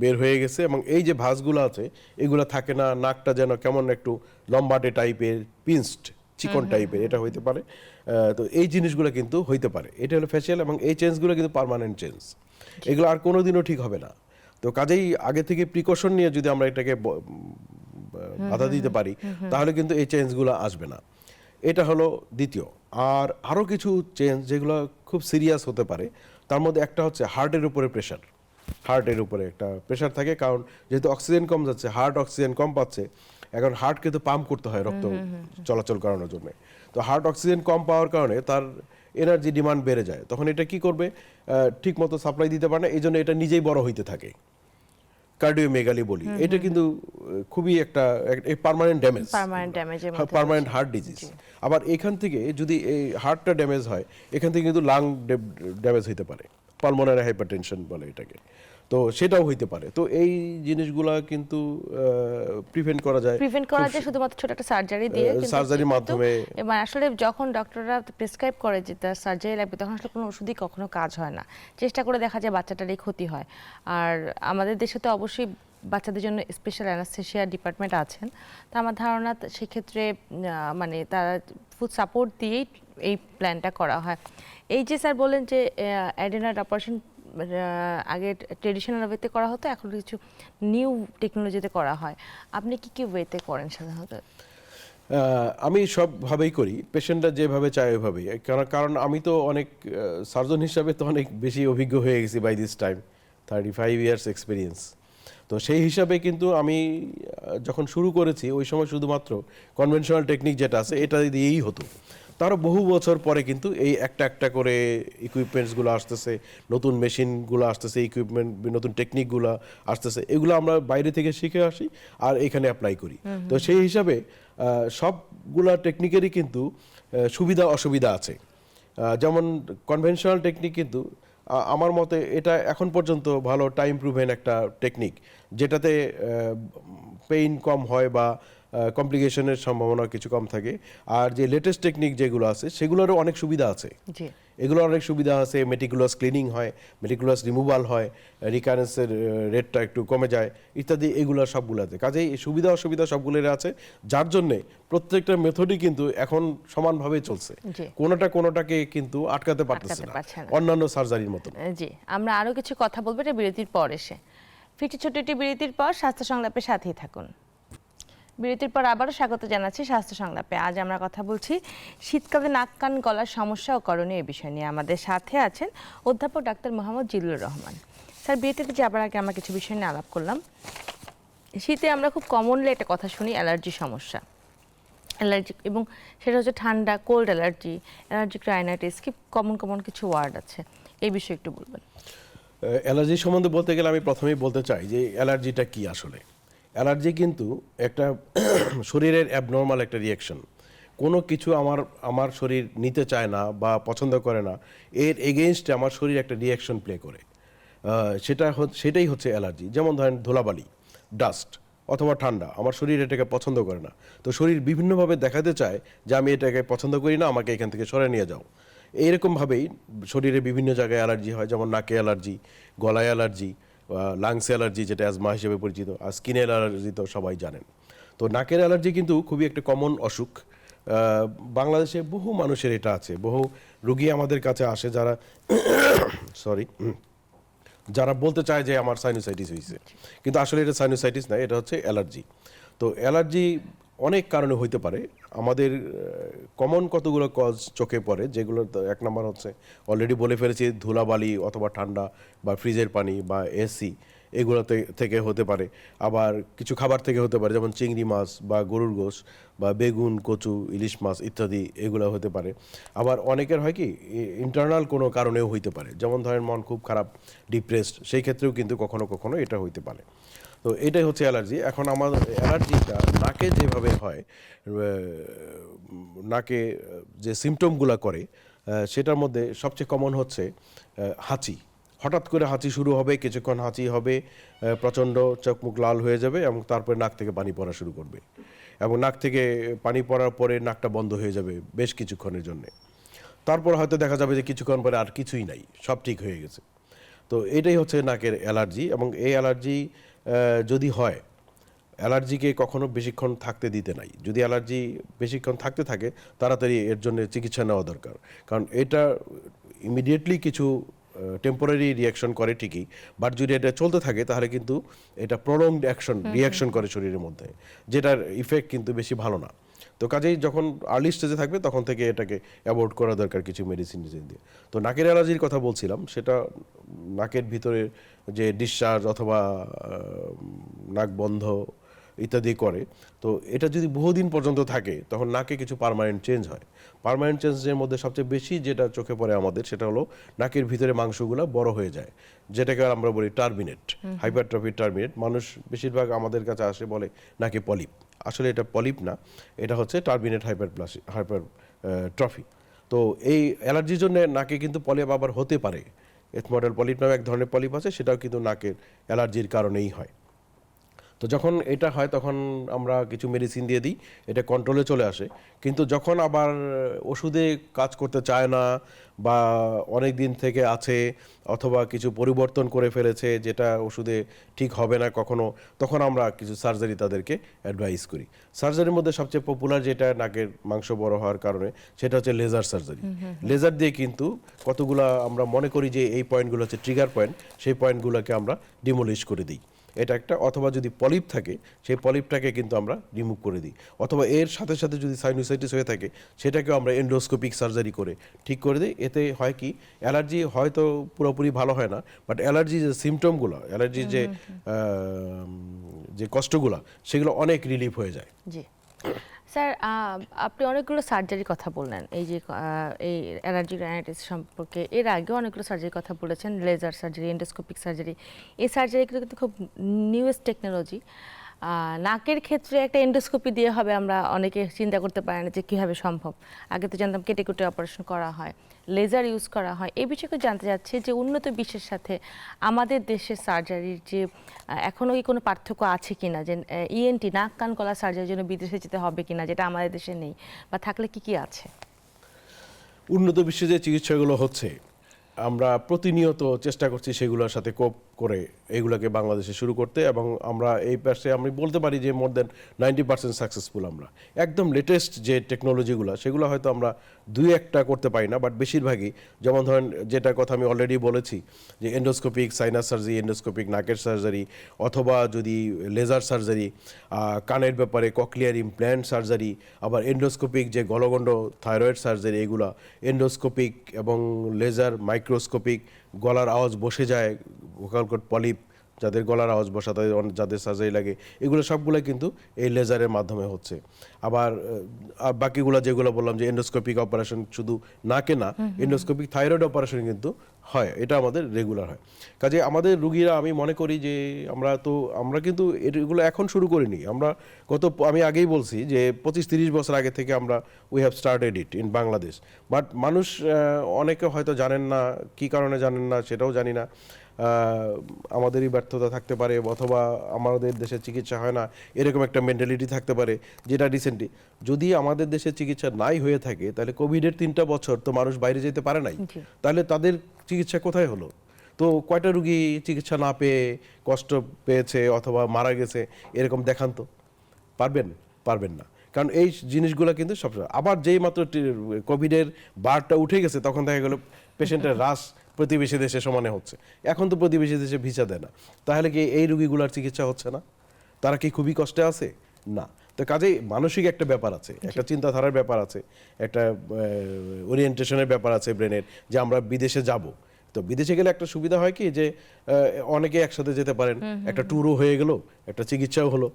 বের হয়ে গেছে, এবং এই যে ভাঁজগুলো আছে এগুলো থাকে না, নাকটা যেন কেমন একটু লম্বাটে টাইপের, পিন্সড চিকন টাইপের, এটা হইতে পারে। তো এই জিনিসগুলো কিন্তু হইতে পারে। এটা হলো ফেসিয়াল, এবং এই চেঞ্জগুলো কিন্তু পার্মানেন্ট চেঞ্জ, এগুলো আর কোনোদিনও ঠিক হবে না। তো কাজেই আগে থেকে প্রিকশন নিয়ে যদি আমরা এটাকে বাধা দিতে পারি তাহলে কিন্তু এই চেঞ্জগুলো আসবে না। এটা হলো দ্বিতীয়। আর আরও কিছু চেঞ্জ যেগুলো খুব সিরিয়াস হতে পারে, তার মধ্যে একটা হচ্ছে হার্টের উপরে প্রেশার। হার্টের উপরে একটা প্রেশার থাকে, কারণ যেহেতু অক্সিজেন কম যাচ্ছে, হার্ট অক্সিজেন কম পাচ্ছে, এখন হার্ট কিন্তু পাম্প করতে হয় রক্ত চলাচল করানোর জন্য। তো হার্ট অক্সিজেন কম পাওয়ার কারণে তার এনার্জি ডিমান্ড বেড়ে যায়, তখন এটা কি করবে, ঠিক মতো সাপ্লাই দিতে পারে না, এই জন্য এটা নিজেই বড় হইতে থাকে, কার্ডিওমেগালি বলি। এটা কিন্তু খুবই একটা permanent damage, permanent heart disease. আবার এখান থেকে যদি এই হার্টটা ড্যামেজ হয়, এখান থেকে কিন্তু লাং ড্যামেজ হইতে পারে, পালমোনারি হাইপারটেনশন বলে এটাকে, তো সেটাও হইতে পারে। তো এই জিনিসগুলা কিন্তু প্রিভেন্ট করা যায় শুধুমাত্র ছোট একটা সার্জারি দিয়ে, সার্জারির মাধ্যমে। এবং আসলে যখন ডক্টররা প্রেসক্রাইব করে যে তার সার্জারি লাগবে, তখন আসলে কোনো ওষুধই কখনো কাজ হয় না, চেষ্টা করে দেখা যায় বাচ্চাটারই ক্ষতি হয়। আর আমাদের দেশে তো অবশ্যই বাচ্চাদের জন্য স্পেশাল অ্যানাস্থেসিয়া ডিপার্টমেন্ট আছেন, তো আমার ধারণা সেক্ষেত্রে মানে তারা ফুল সাপোর্ট দিয়েই এই প্ল্যানটা করা হয়। এই যে স্যার বললেন যে অ্যাডেনয়েড অপারেশন আগে ট্রেডিশনাল ওয়েতে করা হতো, এখন কিছু নিউ টেকনোলজিতে করা হয়, আপনি কি ওয়েতে করেন সাধারণত? আমি সবভাবেই করি, পেশেন্টরা যেভাবে চায় ওইভাবেই। কারণ আমি তো অনেক সার্জন হিসাবে তো অনেক বেশি অভিজ্ঞ হয়ে গেছি by this time, 35 years experience. তো সেই হিসাবে কিন্তু আমি যখন শুরু করেছি ওই সময় শুধুমাত্র কনভেনশনাল টেকনিক যেটা আছে এটা দিয়েই হতো। তারও বহু বছর পরে কিন্তু এই একটা একটা করে ইকুইপমেন্টসগুলো আসতেছে, নতুন মেশিনগুলো আসতেছে, ইকুইপমেন্ট নতুন টেকনিকগুলো আসতেছে, এগুলো আমরা বাইরে থেকে শিখে আসি আর এখানে অ্যাপ্লাই করি। তো সেই হিসাবে সবগুলা টেকনিকেরই কিন্তু সুবিধা অসুবিধা আছে। যেমন কনভেনশনাল টেকনিক কিন্তু আমার মতে এটা এখন পর্যন্ত ভালো টাইম প্রুভেন একটা টেকনিক, যেটাতে পেইন কম হয় বা কমপ্লিকেশনের সম্ভাবনা কিছু কম থাকে। আর যে লেটেস্ট টেকনিক যেগুলো আছে সেগুলোরও অনেক সুবিধা আছে। জি এগুলো অনেক সুবিধা আছে, মেটিকুলাস ক্লিনিং হয়, মেটিকুলাস রিমুভাল হয়, রিকারেন্সের রেটটা একটু কমে যায় ইত্যাদি, এগুলো সবগুলোতে। কাজেই এই সুবিধা অসুবিধা সবগুলোর আছে, যার জন্যে প্রত্যেকটা মেথডই কিন্তু এখন সমানভাবে চলছে। জি। কোনোটাকে কিন্তু আটকাতে পারতেছে না পারছে না। অন্যান্য সার্জারির মতন। জি, আমরা আরো কিছু কথা বলবো এটা বিরতির পর এসে। ফিরছি ছোট্ট একটি বিরতির পর, স্বাস্থ্য সংলাপের সাথেই থাকুন। বিরতির পর আবারও স্বাগত জানাচ্ছি স্বাস্থ্য সংলাপে। আজ আমরা কথা বলছি শীতকালে নাক কান গলার সমস্যা ও করণীয় এই বিষয় নিয়ে। আমাদের সাথে আছেন অধ্যাপক ডাক্তার মোহাম্মদ জিল্লুর রহমান। স্যার, বিরতিতে যাবার আগে আমরা কিছু বিষয় নিয়ে আলাপ করলাম। শীতে আমরা খুব কমনলি একটা কথা শুনি, অ্যালার্জি সমস্যা, অ্যালার্জি, এবং সেটা হচ্ছে ঠান্ডা, কোল্ড অ্যালার্জি, অ্যালার্জিক রাইনাইটিস, কি কমন কিছু ওয়ার্ড আছে, এই বিষয়ে একটু বলবেন। অ্যালার্জি সম্বন্ধে বলতে গেলে আমি প্রথমেই বলতে চাই যে অ্যালার্জিটা কি আসলে। অ্যালার্জি কিন্তু একটা শরীরের অ্যাবনর্মাল একটা রিয়াকশন। কোনো কিছু আমার শরীর নিতে চায় না বা পছন্দ করে না, এর এগেইনস্টে আমার শরীর একটা রিয়াকশন প্লে করে। সেটাই হচ্ছে অ্যালার্জি। যেমন ধরেন ধুলাবালি, ডাস্ট অথবা ঠান্ডা, আমার শরীর এটাকে পছন্দ করে না, তো শরীর বিভিন্নভাবে দেখাতে চায় যে আমি এটাকে পছন্দ করি না, আমাকে এখান থেকে সরে নিয়ে যাও। এইরকমভাবেই শরীরে বিভিন্ন জায়গায় অ্যালার্জি হয়, যেমন নাকে অ্যালার্জি, গলায় অ্যালার্জি, লাংসে অ্যালার্জি যেটা অ্যাজমা হিসেবে পরিচিত, আর স্কিনের অ্যালার্জি তো সবাই জানেন। তো নাকের অ্যালার্জি কিন্তু খুবই একটা কমন অসুখ। বাংলাদেশে বহু মানুষের এটা আছে, বহু রুগী আমাদের কাছে আসে যারা যারা বলতে চায় যে আমার সাইনোসাইটিস হয়েছে, কিন্তু আসলে এটা সাইনোসাইটিস না, এটা হচ্ছে অ্যালার্জি। তো অ্যালার্জি অনেক কারণে হইতে পারে। আমাদের কমন কতগুলো কজ চোখে পড়ে, যেগুলো এক নম্বর হচ্ছে অলরেডি বলে ফেলেছি, ধুলাবালি অথবা ঠান্ডা বা ফ্রিজের পানি বা এসি, এগুলোতে থেকে হতে পারে। আবার কিছু খাবার থেকে হতে পারে, যেমন চিংড়ি মাছ বা গরুর গোশ বা বেগুন, কচু, ইলিশ মাছ ইত্যাদি, এগুলো হতে পারে। আবার অনেকের হয় কি ইন্টারনাল কোনো কারণেও হইতে পারে, যেমন ধরেন মন খুব খারাপ, ডিপ্রেসড, সেই ক্ষেত্রেও কিন্তু কখনো কখনো এটা হইতে পারে। তো এটাই হচ্ছে অ্যালার্জি। এখন আমার অ্যালার্জিটা নাকে যেভাবে হয়, নাকে যে সিমটমগুলো করে, সেটার মধ্যে সবচেয়ে কমন হচ্ছে হাঁচি। হঠাৎ করে হাঁচি শুরু হবে, কিছুক্ষণ হাঁচি হবে, প্রচণ্ড চোখ মুখ লাল হয়ে যাবে এবং তারপরে নাক থেকে পানি পড়া শুরু করবে, এবং নাক থেকে পানি পড়ার পরে নাকটা বন্ধ হয়ে যাবে বেশ কিছুক্ষণের জন্যে। তারপর হয়তো দেখা যাবে যে কিছুক্ষণ পরে আর কিছুই নাই, সব ঠিক হয়ে গেছে। তো এটাই হচ্ছে নাকের অ্যালার্জি। এবং এই অ্যালার্জি যদি হয়, অ্যালার্জিকে কখনো বেশিক্ষণ থাকতে দিতে নাই। যদি অ্যালার্জি বেশিক্ষণ থাকতে থাকে, তাড়াতাড়ি এর জন্য চিকিৎসা নেওয়া দরকার। কারণ এটা ইমিডিয়েটলি কিছু টেম্পোরারি রিয়াকশন করে ঠিকই, বাট যদি এটা চলতে থাকে তাহলে কিন্তু এটা প্রলংড রিয়াকশন করে শরীরের মধ্যে, যেটার ইফেক্ট কিন্তু বেশি ভালো না। তো কাজেই যখন আর্লি স্টেজে থাকবে তখন থেকে এটাকে অ্যাভয়েড করা দরকার কিছু মেডিসিন দিয়ে। তো নাকের অ্যালার্জির কথা বলছিলাম, সেটা নাকের ভিতরে যে ডিসচার্জ অথবা নাক বন্ধ ইত্যাদি করে। তো এটা যদি বহুদিন পর্যন্ত থাকে তখন নাকে কিছু পার্মানেন্ট চেঞ্জ হয়। পার্মানেন্ট চেঞ্জের মধ্যে সবচেয়ে বেশি যেটা চোখে পড়ে আমাদের, সেটা হলো নাকের ভিতরে মাংসগুলো বড় হয়ে যায়, যেটাকে আমরা বলি টার্মিনেট, হাইপারট্রফি টার্মিনেট। মানুষ বেশিরভাগ আমাদের কাছে আসে বলে নাকে পলিপ, আসলে এটা পলিপ না, এটা হচ্ছে টার্মিনেট হাইপারট্রফি। তো এই অ্যালার্জির জন্য নাকে কিন্তু পলিপ আবার হতে পারে। এথমোডাল পলিপ নামে এক ধরনের পলিপ আছে, সেটাও কিন্তু নাকের অ্যালার্জির কারণেই হয়। তো যখন এটা হয় তখন আমরা কিছু মেডিসিন দিয়ে দিই, এটা কন্ট্রোলে চলে আসে। কিন্তু যখন আবার ওষুধে কাজ করতে চায় না বা অনেক দিন থেকে আছে অথবা কিছু পরিবর্তন করে ফেলেছে যেটা ওষুধে ঠিক হবে না কখনো, তখন আমরা কিছু সার্জারি তাদেরকে অ্যাডভাইস করি। সার্জারির মধ্যে সবচেয়ে পপুলার যেটা নাকের মাংস বড় হওয়ার কারণে, সেটা হচ্ছে লেজার সার্জারি। লেজার দিয়ে কিন্তু কতগুলা আমরা মনে করি যে এই পয়েন্টগুলো হচ্ছে ট্রিগার পয়েন্ট, সেই পয়েন্টগুলোকে আমরা ডিমোলিশ করে দিই, এটা একটা। অথবা যদি পলিপ থাকে, সেই পলিপটাকে কিন্তু আমরা রিমুভ করে দিই। অথবা এর সাথে সাথে যদি সাইনোসাইটিস হয়ে থাকে, সেটাকেও আমরা এন্ডোস্কোপিক সার্জারি করে ঠিক করে দিই। এতে হয় কি, অ্যালার্জি হয়তো পুরোপুরি ভালো হয় না, বাট অ্যালার্জি যে সিমটমগুলো, অ্যালার্জির যে কষ্টগুলো, সেগুলো অনেক রিলিফ হয়ে যায়। জি স্যার, আপনি অনেকগুলো সার্জারির কথা বললেন, এই যে এই অ্যালার্জিক রাইনাইটিস সম্পর্কে এর আগেও অনেকগুলো সার্জারির কথা বলেছেন, লেজার সার্জারি, এন্ডোস্কোপিক সার্জারি। এই সার্জারিগুলো কিন্তু খুব নিউয়েস্ট টেকনোলজি। নাকের ক্ষেত্রে একটা এন্ডোস্কোপি দিয়ে হবে, আমরা অনেকে চিন্তা করতে পারি না যে কীভাবে সম্ভব। আগে তো জানতাম কেটে কুটে অপারেশন করা হয়, লেজার ইউজ করা হয়। এই বিষয়ে জানতে চাচ্ছি যে উন্নত বিশ্বের সাথে আমাদের দেশের সার্জারির যে এখনও কি কোনো পার্থক্য আছে কিনা, যে ইএনটি নাক কান গলা সার্জারির জন্য বিদেশে যেতে হবে কিনা, যেটা আমাদের দেশে নেই, বা থাকলে কি কি আছে? উন্নত বিশ্বে যে চিকিৎসাগুলো হচ্ছে, আমরা প্রতিনিয়ত চেষ্টা করছি সেগুলোর সাথে কোপ করে এগুলোকে বাংলাদেশে শুরু করতে, এবং আমরা এই পাশে আমি বলতে পারি যে মোর দেন 90% সাকসেসফুল। আমরা একদম লেটেস্ট যে টেকনোলজিগুলো সেগুলো হয়তো আমরা দুই একটা করতে পারি না, বাট বেশিরভাগই, যেমন ধরেন যেটার কথা আমি অলরেডি বলেছি যে এন্ডোস্কোপিক সাইনাস সার্জারি, এন্ডোস্কোপিক নাকের সার্জারি, অথবা যদি লেজার সার্জারি, কানের ব্যাপারে ককলিয়ার ইমপ্ল্যান্ট সার্জারি, আবার এন্ডোস্কোপিক যে গলগণ্ড থাইরয়েড সার্জারি, এগুলা এন্ডোস্কোপিক এবং লেজার মাইক্রোস্কোপিক, গলার আওয়াজ বসে যায়, ভোকাল কর্ড পলিপ, যাদের গলার আওয়াজ বসা, তাদের যাদের সার্জারি লাগে, এগুলো সবগুলো কিন্তু এই লেজারের মাধ্যমে হচ্ছে। আবার বাকিগুলো যেগুলো বললাম যে এন্ডোস্কোপিক অপারেশন শুধু নাকে না, এন্ডোস্কোপিক থাইরয়েড অপারেশন কিন্তু হয়, এটা আমাদের রেগুলার হয়। কাজে আমাদের রুগীরা, আমি মনে করি যে আমরা কিন্তু এগুলো এখন শুরু করিনি, আমরা আমি আগেই বলছি যে 25-30 বছর আগে থেকে আমরা we have started it in Bangladesh. But মানুষ অনেকে হয়তো জানেন না, কি কারণে জানেন না সেটাও জানি না, আমাদেরই ব্যর্থতা থাকতে পারে, অথবা আমাদের দেশে চিকিৎসা হয় না এরকম একটা মেন্টালিটি থাকতে পারে, যেটা রিসেন্টলি যদি আমাদের দেশে চিকিৎসা নাই হয়ে থাকে, তাহলে কোভিডের 3টা বছর তো মানুষ বাইরে যেতে পারে নাই, তাহলে তাদের চিকিৎসা কোথায় হলো? তো কয়টা রুগী চিকিৎসা না পেয়ে কষ্ট পেয়েছে অথবা মারা গেছে, এরকম দেখান তো পারবেন না। কারণ এই জিনিসগুলো কিন্তু সবসময়, আবার যেই মাত্র কোভিডের বারটা উঠে গেছে, তখন দেখা গেল পেশেন্টের হ্রাস প্রতিবেশী দেশে সমানে হচ্ছে। এখন তো প্রতিবেশী দেশে ভিসা দেয় না, তাহলে কি এই রুগীগুলোর চিকিৎসা হচ্ছে না? তারা কি খুবই কষ্টে আছে? না। তো কাজেই মানসিক একটা ব্যাপার আছে, একটা চিন্তাধারার ব্যাপার আছে, একটা ওরিয়েন্টেশনের ব্যাপার আছে ব্রেনের, যে আমরা বিদেশে যাব। তো বিদেশে গেলে একটা সুবিধা হয় কি, যে অনেকে একসাথে যেতে পারেন, একটা ট্যুরও হয়ে গেল, একটা চিকিৎসাও হলো,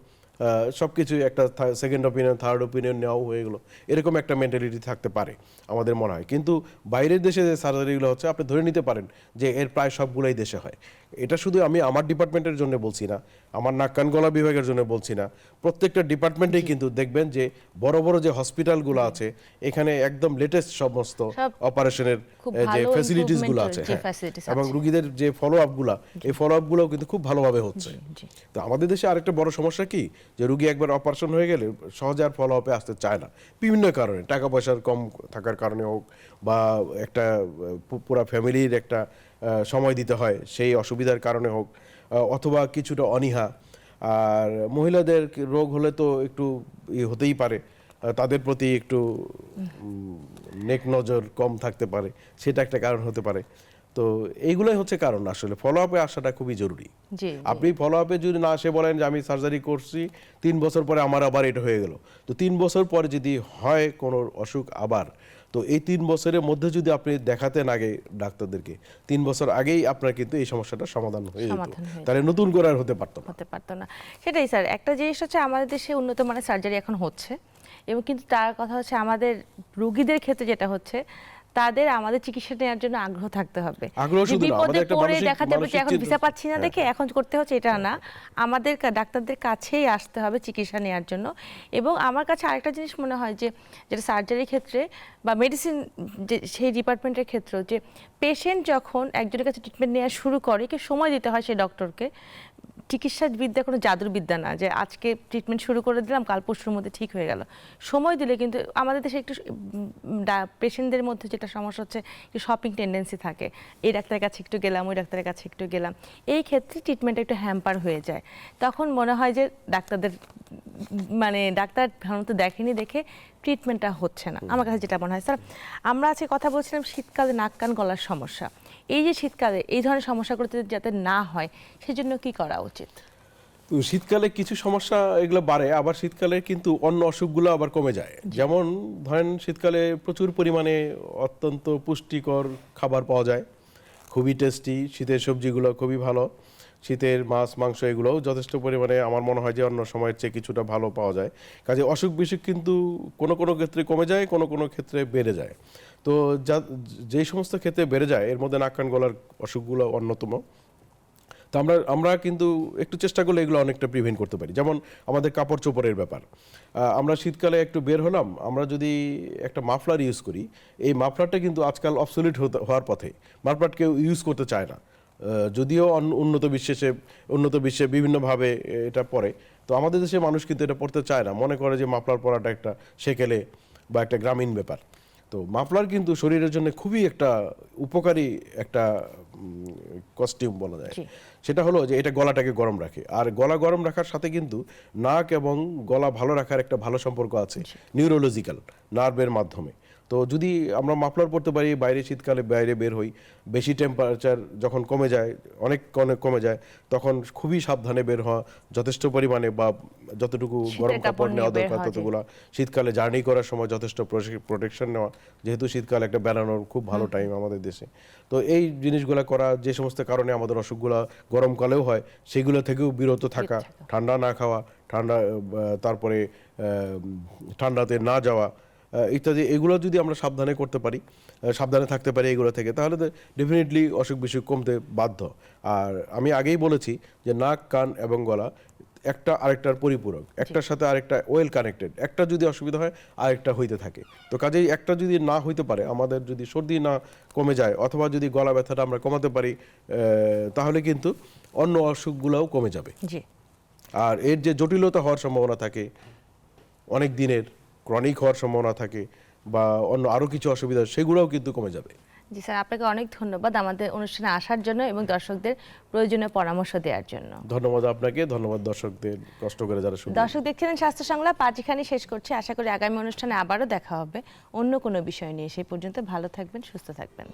সবকিছু একটা সেকেন্ড ওপিনিয়ন, থার্ড ওপিনিয়ন নেওয়াও হয়ে গেলো, এরকম একটা মেন্টালিটি থাকতে পারে আমাদের মনে হয়। কিন্তু বাইরের দেশে যে সার্জারিগুলো হচ্ছে, আপনি ধরে নিতে পারেন যে এর প্রায় সবগুলোই দেশে হয়। এটা শুধু আমি আমার ডিপার্টমেন্টের জন্য বলছি না, আমার নাক কান গলা বিভাগের জন্য বলছি না, প্রত্যেকটা ডিপার্টমেন্টেই কিন্তু দেখবেন যে বড় বড় যে হসপিটালগুলো আছে, এখানে একদম লেটেস্ট সমস্ত অপারেশনের যে ফ্যাসিলিটিসগুলো আছে, এবং রুগীদের যে ফলো আপগুলা, এই ফলো আপগুলোও কিন্তু খুব ভালোভাবে হচ্ছে। তো আমাদের দেশে আরেকটা বড় সমস্যা কি, যে রুগী একবার অপারেশন হয়ে গেলে সহজে আর ফলো আপে আসতে চায় না, বিভিন্ন কারণে, টাকা পয়সার কম থাকার কারণে হোক, বা একটা পুরা ফ্যামিলির একটা সময় দিতে হয় সেই অসুবিধার কারণে হোক, অথবা কিছুটা অনীহা। আর মহিলাদের রোগ হলে তো একটু হতেই পারে, তাদের প্রতি একটু নেক নজর কম থাকতে পারে, সেটা একটা কারণ হতে পারে। তো এইগুলোই হচ্ছে কারণ। আসলে ফলো আপে আসাটা খুবই জরুরি। আপনি ফলো আপে যদি না আসে বলেন যে আমি সার্জারি করছি 3 বছর পরে আমার আবার এটা হয়ে গেল, তো 3 বছর পরে যদি হয় কোনো অসুখ আবার, তো এই 3 বছরের মধ্যে যদি আপনি দেখাতেন আগে ডাক্তারদেরকে, 3 বছর আগেই আপনার কিন্তু এই সমস্যাটা সমাধান হয়ে যেত, তাহলে নতুন করে আর হতে পারতো না। সেটাই স্যার, একটা জিনিস হচ্ছে আমাদের দেশে উন্নত মানের সার্জারি এখন হচ্ছে, এবং কিন্তু তার কথা হচ্ছে আমাদের রোগীদের ক্ষেত্রে যেটা হচ্ছে, তাদের আমাদের চিকিৎসা নেওয়ার জন্য আগ্রহ থাকতে হবে। বিপদে পড়ে দেখা যাবে যে এখন ভিসা পাচ্ছি না দেখে এখন করতে হচ্ছে, এটা না, আমাদের ডাক্তারদের কাছেই আসতে হবে চিকিৎসা নেওয়ার জন্য। এবং আমার কাছে আরেকটা জিনিস মনে হয় যে, যেটা সার্জারির ক্ষেত্রে বা মেডিসিন যে সেই ডিপার্টমেন্টের ক্ষেত্রে, যে পেশেন্ট যখন একজনের কাছে ট্রিটমেন্ট নেওয়া শুরু করে, কি সময় দিতে হয় সেই ডক্টরকে। চিকিৎসা বিদ্যা কোনো জাদুর বিদ্যা না যে আজকে ট্রিটমেন্ট শুরু করে দিলাম, কাল পরশুর মধ্যে ঠিক হয়ে গেল। সময় দিলে কিন্তু আমাদের দেশে একটু পেশেন্টদের মধ্যে যেটা সমস্যা হচ্ছে, একটু শপিং টেন্ডেন্সি থাকে, এই ডাক্তারের কাছে একটু গেলাম, ওই ডাক্তারের কাছে একটু গেলাম, এই ক্ষেত্রে ট্রিটমেন্ট একটু হ্যাম্পার হয়ে যায়। তখন মনে হয় যে ডাক্তার সাধারণত দেখেনি দেখে ট্রিটমেন্টটা হচ্ছে না, আমার কাছে যেটা মনে হয়। স্যার, আমরা আজকে কথা বলছিলাম শীতকালে নাক কান গলার সমস্যা। এই যে শীতকালে এই ধরনের সমস্যাগুলো যাতে না হয়, সেজন্য কি করা উচিত? তো শীতকালে কিছু সমস্যা এগুলো বাড়ে, আবার শীতকালে কিন্তু অন্য অসুখগুলো আবার কমে যায়। যেমন ধরেন শীতকালে প্রচুর পরিমাণে অত্যন্ত পুষ্টিকর খাবার পাওয়া যায়, খুবই টেস্টি, শীতের সবজিগুলো খুবই ভালো, শীতের মাছ মাংস এগুলোও যথেষ্ট পরিমাণে আমার মনে হয় যে অন্য সময়ের চেয়ে কিছুটা ভালো পাওয়া যায়। কাজে অসুখ বিসুখ কিন্তু কোনো কোনো ক্ষেত্রে কমে যায়, কোনো কোনো ক্ষেত্রে বেড়ে যায়। তো যেই সমস্ত ক্ষেত্রে বেড়ে যায়, এর মধ্যে নাক কান গলার অসুখগুলো অন্যতম। তো আমরা কিন্তু একটু চেষ্টা করলে এগুলো অনেকটা প্রিভেন্ট করতে পারি। যেমন আমাদের কাপড় চোপড়ের ব্যাপার, আমরা শীতকালে একটু বের হলাম, আমরা যদি একটা মাফলার ইউজ করি, এই মাফলারটা কিন্তু আজকাল অবসলিট হওয়ার পথে, মাফলার কেউ ইউজ করতে চায় না। যদিও উন্নত বিশ্বে বিভিন্নভাবে এটা পরে, তো আমাদের দেশে মানুষ কিন্তু এটা পড়তে চায় না, মনে করে যে মাফলার পরাটা একটা সেকেলে বা একটা গ্রামীণ ব্যাপার। তো মাফলার কিন্তু শরীরের জন্য খুবই একটা উপকারী একটা কস্টিউম বলা যায়। সেটা হলো যে এটা গলাটাকে গরম রাখে, আর গলা গরম রাখার সাথে কিন্তু নাক এবং গলা ভালো রাখার একটা ভালো সম্পর্ক আছে নিউরোলজিক্যাল নার্ভের মাধ্যমে। তো যদি আমরা মাফলার পরতে পারি, বাইরে শীতকালে বাইরে বের হই, বেশি টেম্পারেচার যখন কমে যায়, অনেক কমে যায়, তখন খুবই সাবধানে বের হওয়া, যথেষ্ট পরিমাণে বা যতটুকু গরম কাপড় নেওয়া দরকার ততগুলা, শীতকালে জার্নি করার সময় যথেষ্ট প্রোটেকশন নেওয়া, যেহেতু শীতকালে একটা বেড়ানোর খুব ভালো টাইম আমাদের দেশে। তো এই জিনিসগুলো করা, যে সমস্ত কারণে আমাদের অসুখগুলো গরমকালেও হয় সেগুলো থেকেও বিরত থাকা, ঠান্ডা না খাওয়া, তারপরে ঠান্ডাতে না যাওয়া ইত্যাদি, এগুলো যদি আমরা সাবধানে করতে পারি, সাবধানে থাকতে পারি এগুলো থেকে, তাহলে তো ডেফিনেটলি অসুখ বিসুখ কমতে বাধ্য। আর আমি আগেই বলেছি যে নাক, কান এবং গলা একটা আরেকটার পরিপূরক, একটার সাথে আরেকটা ওয়েল কানেক্টেড, একটা যদি অসুবিধা হয় আরেকটা হইতে থাকে। তো কাজেই একটা যদি না হইতে পারে, আমাদের যদি সর্দি না কমে যায় অথবা যদি গলা ব্যথাটা আমরা কমাতে পারি, তাহলে কিন্তু অন্য অসুখগুলোও কমে যাবে। আর এর যে জটিলতা হওয়ার সম্ভাবনা থাকে, অনেক দিনের ক্রনিক হওয়ার সম্ভাবনা থাকে, বা অন্য আরও কিছু অসুবিধা, সেগুলোও কিন্তু কমে যাবে। জি স্যার, আপনাকে অনেক ধন্যবাদ আমাদের অনুষ্ঠানে আসার জন্য এবং দর্শকদের প্রয়োজনীয় পরামর্শ দেওয়ার জন্য। ধন্যবাদ আপনাকে, ধন্যবাদ দর্শকদের, কষ্ট করে যারা শুনছেন। দর্শক দেখছিলেন স্বাস্থ্য সংলাপ, আজ এখানেই শেষ করছি। আশা করি আগামী অনুষ্ঠানে আবারও দেখা হবে অন্য কোনো বিষয় নিয়ে। সেই পর্যন্ত ভালো থাকবেন, সুস্থ থাকবেন।